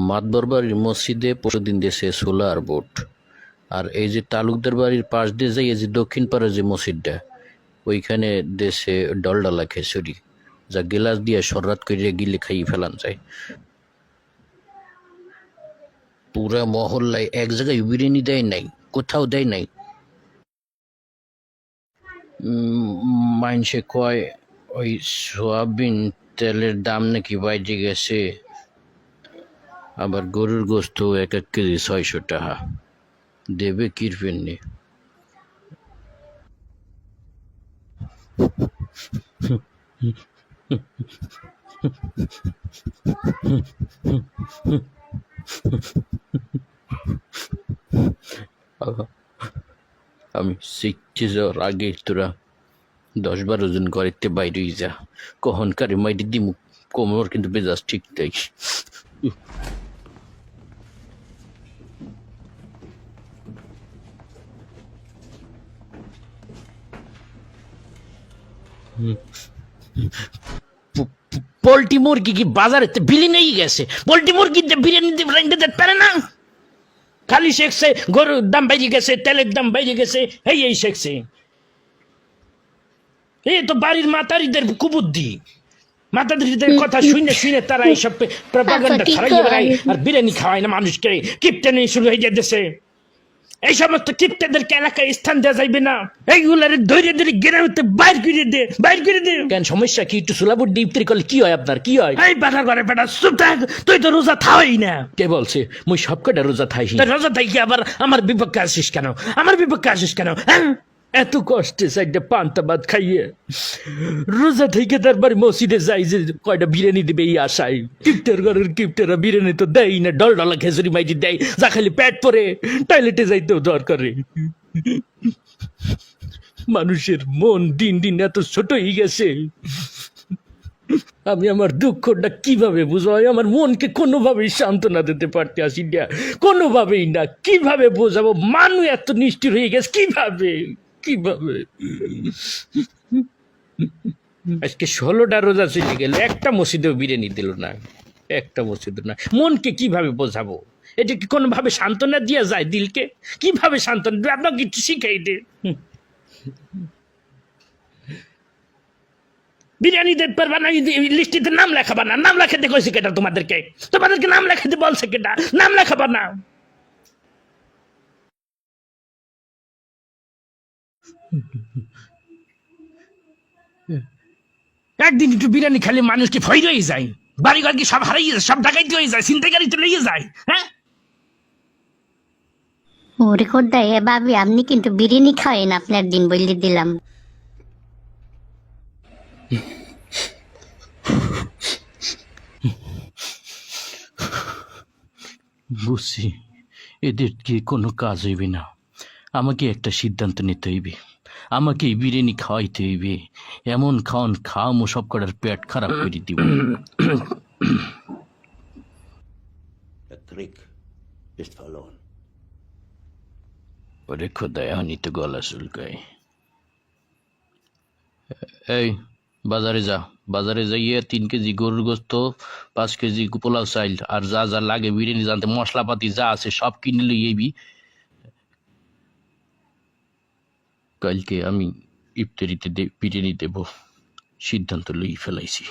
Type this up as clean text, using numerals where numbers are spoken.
মাতবর বাড়ির মসজিদে পরশুদিন দেশে সোলার বোট, আর এই যে তালুকদার বাড়ির পাশ দিয়ে যাই এই যে দক্ষিণ পাড়ে যে মসজিদটা, ওইখানে দেশে ডলডালা খেসুরি, যা গিলাস দিয়ে সরাত করে গিলে খাইয়ে ফেলান যায়। পুরা মহল্লায় এক জায়গায় বিরিয়ানি দেয় নাই, কোথাও দেয় নাই। মাইনসে কয় ওই সোয়াবিন তেলের দাম নাকি বাইরে গেছে, আবার গরুর গোস্ত এক এক কেজি 600 টাকা, দেবে কিরবেন নি। আমি শিখছি যাওয়ার আগে তোরা 10-12 জন ঘরেতে বাইরেই যা, কখনকারে মাইটি দিমু, কোমর কিন্তু বেজাজ ঠিক তাই। পোল্ট্রি মুরগি কি বাজারে বিলি নেই গেছে? পোল্ট্রি মুরগি বিরিয়ানি দিতে পারে না, খালি শেখছে গরুর দাম বেড়ে গেছে, তেলের দাম বেড়ে গেছে, এই শেখছে। এই তো বাড়ির মাতারিদের কুবুদ্ধি, মাতারিদের কথা শুনে শুনে তারা এইসব প্রপাগান্ডা ছড়াইয়ে বেড়ায়, আর বিরিয়ানি খাওয়ায় না মানুষকে, কিপটেনি শুরু হয়ে যেতেছে। এই সমস্ত কিপ্টেদেরকে এলাকায় স্থান দেওয়া যাইবে না, এইগুলার ধৈর্য ধরে গ্রামে বাইর করে দে। কেন সমস্যা কি? একটু সুলাবুর ডিপ্তি করলে কি হয়? আপনার কি হয়? এই বেটা করে বেটা চুপ থাক, তুই তো রোজা থাই না। কে বলছে মুই সব কটা রোজা থাই? রোজা থাই কি আবার আমার বিপক্ষে আসিস কেন? হ্যাঁ, এত কষ্টে সাইডে পান্তা ভাত খাইয়ে রোজা থেকে তারপরে মসজিদে যাই যে কয়টা বিরিয়ানি দিবে এই আশায়। কিপ্টের ঘরের কিপ্টেরা বিরিয়ানি তো দেয় না, ডলডলা খেজুরি মাইটি দেয়, যা খালি পেট পরে টয়লেটে যাইতেও দরকারে। মানুষের মন দিন দিন এত ছোট হয়ে গেছে, আমি আমার দুঃখটা কিভাবে বুঝাই? আমার মনকে কোনোভাবেই সান্ত্বনা দিতে পারতে আসি না, কোনোভাবেই না। কিভাবে বোঝাবো? মানুষ এত নিষ্ঠুর হয়ে গেছে, কিভাবে? আজকে 16টা রোজা চলে গেল, একটা মসজিদেও বিরিয়ানি দিল না, একটা মসজিদ না। মনকে কিভাবে বোঝাবো? এটা কি কোনোভাবে সান্ত্বনা দিয়া যায় দিলকে? কিভাবে সান্ত্বনা দেবে? আপনাকে কিছু শিখাই দে। বিরিয়ানি দিতে পারবা না, লিস্টিতে নাম লেখাবা না। নাম লেখাতে কইছে কেটা? তোমাদেরকে নাম লেখাতে বলছে কেটা? নাম লেখাবা না। একদিন একটু বিরিয়ানি খালি মানুষ কি ভয় হয়ে যায়? বাড়িঘর কি সব হারিয়ে যায়? সব ডাকাইতে হয়ে যায়? ছিনতাইকারী তো লেগে যায়। হ্যাঁ, ওরে খোদ্দা, এ ভাবি আপনি কিন্তু বিরিয়ানি খাওয়েন, আপনার দিন বলে দিলাম। বুঝছি, এদের কি কোনো কাজ হইবে না। আমাকে একটা সিদ্ধান্ত নিতে হইবে, আমাকে বিরিয়ানি খাওয়াইতে হইবে। এমন খাওয়ামো সব কটার পেট খারাপ করে দিব। ওরে খোদা, এখনই তো গলা চুলকায়। এই বাজারে যাইয়ে 3 কেজি গরুর গোস্ত, 5 কেজি পোলাও চাইল, আর যা যা লাগে বিরিয়ানি জানতে মশলাপাতি যা আছে সব কিনে লই আইবি। কালকে আমি ইফতারিতে বিরিয়ানি দেব, সিদ্ধান্ত লই ফেলাইছি।